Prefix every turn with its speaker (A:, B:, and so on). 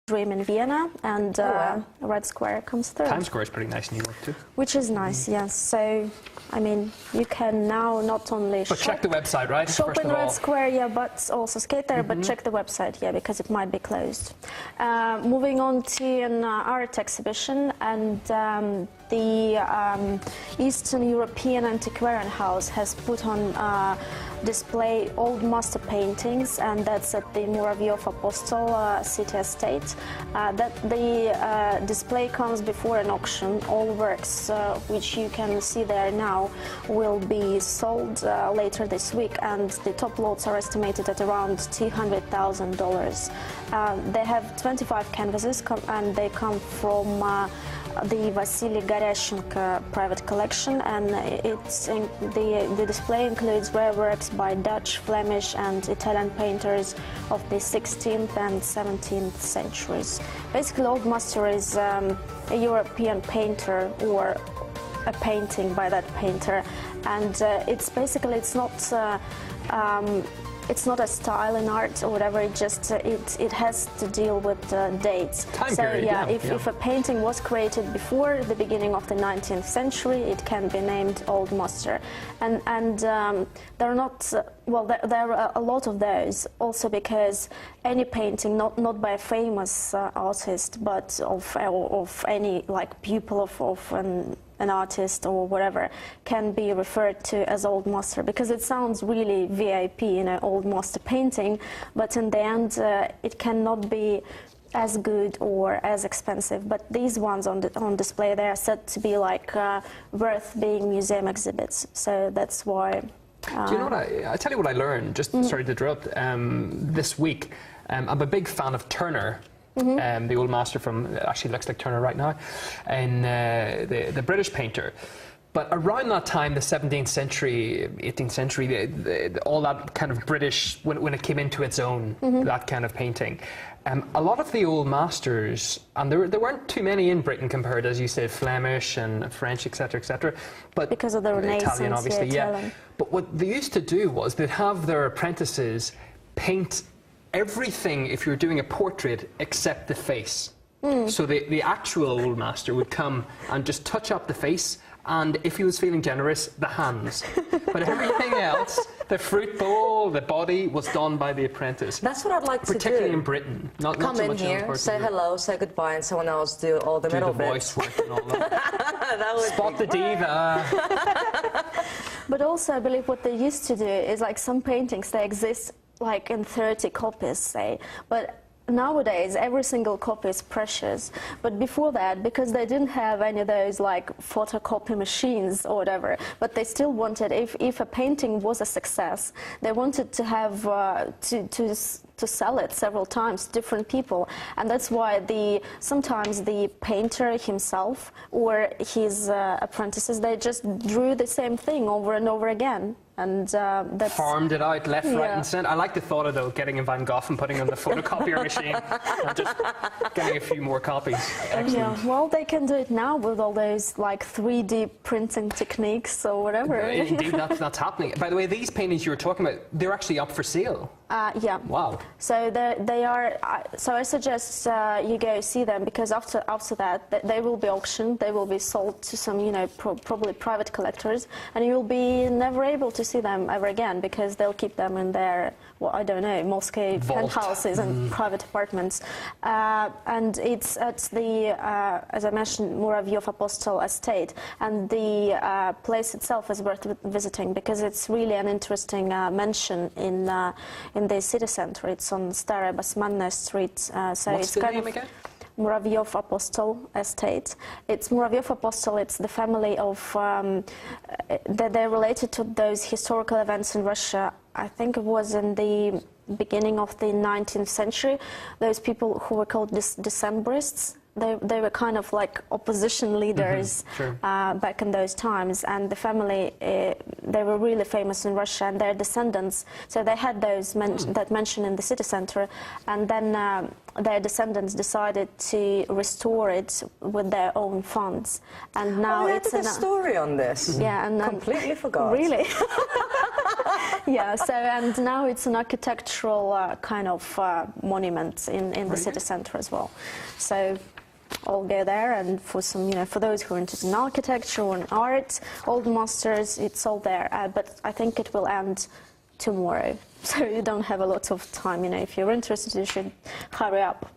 A: Dream in Vienna, and Red Square comes third.
B: Times Square is pretty nice in New York too.
A: Which is nice, yes. So, I mean, you can now not only
B: check the website, right?
A: Shop in Red Square, yeah, but also skate there, but check the website, yeah, because it might be closed. Moving on to an art exhibition, and the Eastern European Antiquarian House has put on display old master paintings, and that's at the Muraviev Apostol city estate. That the display comes before an auction. All works which you can see there now will be sold later this week, and the top lots are estimated at around $200,000. They have 25 canvases, and they come from the Vasily Garyashenko private collection, and the display includes rare works by Dutch, Flemish and Italian painters of the 16th and 17th centuries. Basically, Old Master is a European painter or a painting by that painter, and it's basically it's not a style in art or whatever. It just it has to deal with dates.
B: Time period,
A: yeah, if a painting was created before the beginning of the 19th century, it can be named Old Master. And there are not there are a lot of those. Also because any painting, not by a famous artist, but of any like pupil of an artist or whatever, can be referred to as Old Master, because it sounds really VIP, you know, Old Master painting, but in the end it cannot be as good or as expensive. But these ones on display, they are said to be like worth being museum exhibits, so that's why.
B: Do you know what I tell you what I learned, just sorry to interrupt, this week. I'm a big fan of Turner. The Old Master from, actually looks like Turner right now, and the British painter. But around that time, the 17th century, 18th century, all that kind of British, when it came into its own, that kind of painting, a lot of the Old Masters, and there weren't too many in Britain compared, as you said, Flemish and French, etc., but
A: because of the Renaissance,
B: Italian, obviously, yeah. But what they used to do was they'd have their apprentices paint everything, if you're doing a portrait, except the face. So the actual Old Master would come and just touch up the face, and if he was feeling generous, the hands. But everything else, the fruit bowl, the body, was done by the apprentice.
C: That's what I'd like to do.
B: Particularly in Britain. Not
C: Come
B: so
C: in
B: much
C: here, say hello, say goodbye, and someone else do all the middle bits.
B: Do the voice work and all that.
C: That would
B: Spot the diva.
A: But also, I believe what they used to do is, like, some paintings, they exist like in 30 copies, say, but nowadays every single copy is precious. But before that, because they didn't have any of those like photocopy machines or whatever, but they still wanted, if a painting was a success, they wanted to have to sell it several times to different people, and that's why sometimes the painter himself or his apprentices, they just drew the same thing over and over again. And that's
B: farmed it out left, right, and centre. I like the thought of, though, getting a Van Gogh and putting on the photocopier machine and just getting a few more copies. Excellent.
A: Yeah, well, they can do it now with all those like 3D printing techniques or whatever.
B: Indeed, that's happening. By the way, these paintings you were talking about, they're actually up for sale.
A: Yeah.
B: Wow.
A: So they are. So I suggest you go see them, because after that they will be auctioned. They will be sold to some, you know, probably private collectors, and you will be never able to see them ever again, because they'll keep them in their, well, I don't know, Moscow penthouses and private apartments. And it's at the, as I mentioned, Muraviev Apostol estate, and the place itself is worth visiting, because it's really an interesting mansion in the city center. It's on Staraya Basmanная Street. So
B: what's
A: it's
B: the
A: kind
B: name
A: of
B: again?
A: Muraviev Apostol estate. It's Muraviev Apostol. It's the family of they're related to those historical events in Russia. I think it was in the beginning of the 19th century. Those people who were called Decembrists. They were kind of like opposition leaders back in those times, and the family, they were really famous in Russia, and their descendants, so they had those that mention in the city center, and then their descendants decided to restore it with their own funds, and now
C: it's
A: a
C: story on this.
A: Yeah, and
C: completely forgot.
A: Really? Yeah, so and now it's an architectural kind of monument in the city centre as well. So I'll go there, and for some, for those who are interested in architecture or in art, old masters, it's all there. But I think it will end tomorrow, so you don't have a lot of time. If you're interested, you should hurry up.